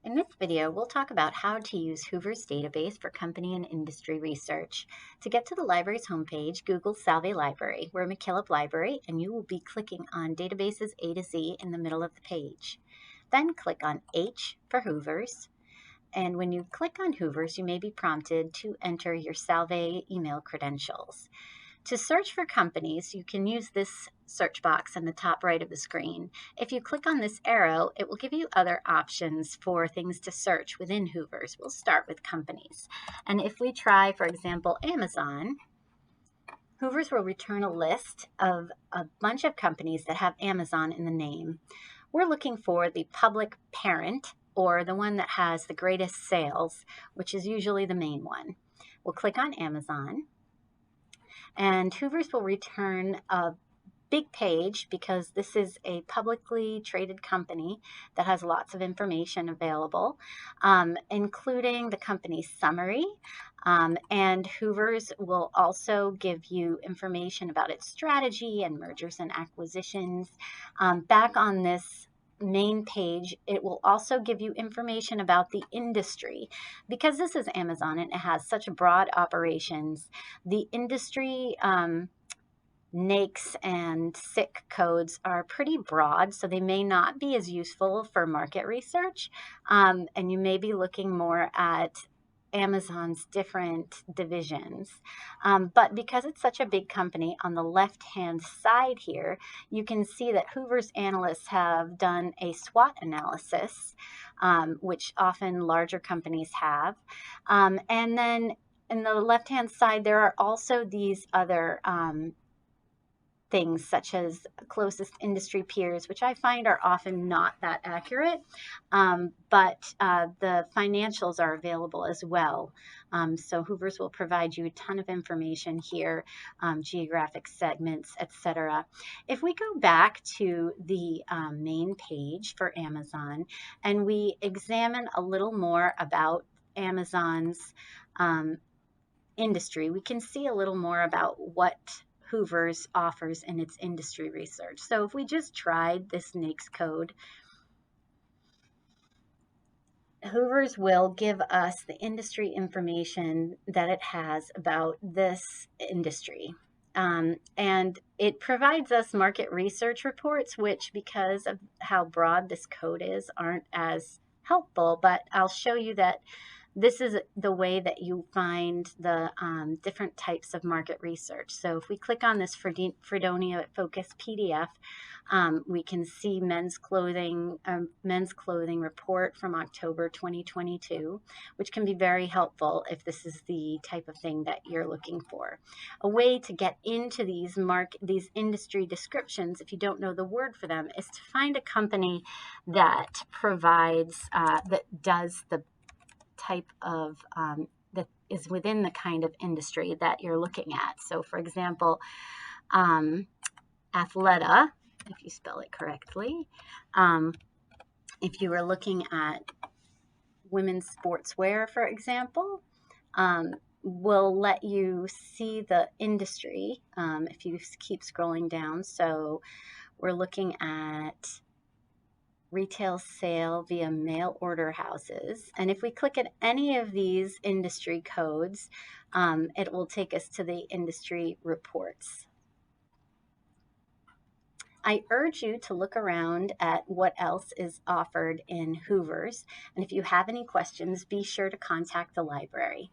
In this video, we'll talk about how to use Hoovers database for company and industry research. To get to the library's homepage, Google Salve Library. We're McKillop Library, and you will be clicking on Databases A to Z in the middle of the page. Then click on H for Hoovers. And when you click on Hoovers, you may be prompted to enter your Salve email credentials. To search for companies, you can use this search box in the top right of the screen. If you click on this arrow, it will give you other options for things to search within Hoovers. We'll start with companies. And if we try, for example, Amazon, Hoovers will return a list of a bunch of companies that have Amazon in the name. We're looking for the public parent, or the one that has the greatest sales, which is usually the main one. We'll click on Amazon. And Hoovers will return a big page because this is a publicly traded company that has lots of information available, including the company's summary. And Hoovers will also give you information about its strategy and mergers and acquisitions. Back on this main page, it will also give you information about the industry. Because this is Amazon and it has such broad operations, the industry NAICS and SIC codes are pretty broad, so they may not be as useful for market research, and you may be looking more at Amazon's different divisions. But because it's such a big company, on the left-hand side here, you can see that Hoovers analysts have done a SWOT analysis, which often larger companies have. And then in the left-hand side, there are also these other things such as closest industry peers, which I find are often not that accurate, but the financials are available as well. So Hoovers will provide you a ton of information here, geographic segments, etc. If we go back to the main page for Amazon and we examine a little more about Amazon's industry, we can see a little more about what Hoovers offers in its industry research. So if we just tried this NAICS code, Hoovers will give us the industry information that it has about this industry. And it provides us market research reports, which, because of how broad this code is, aren't as helpful, but I'll show you that this is the way that you find the different types of market research. So if we click on this Fredonia Focus PDF, we can see men's clothing report from October 2022, which can be very helpful if this is the type of thing that you're looking for. A way to get into these industry descriptions, if you don't know the word for them, is to find a company that provides, that does the type of that is within the kind of industry that you're looking at. So for example, Athleta, if you spell it correctly, if you were looking at women's sportswear, for example, will let you see the industry if you keep scrolling down. So we're looking at retail sale via mail order houses. And if we click at any of these industry codes, it will take us to the industry reports. I urge you to look around at what else is offered in Hoovers. And if you have any questions, be sure to contact the library.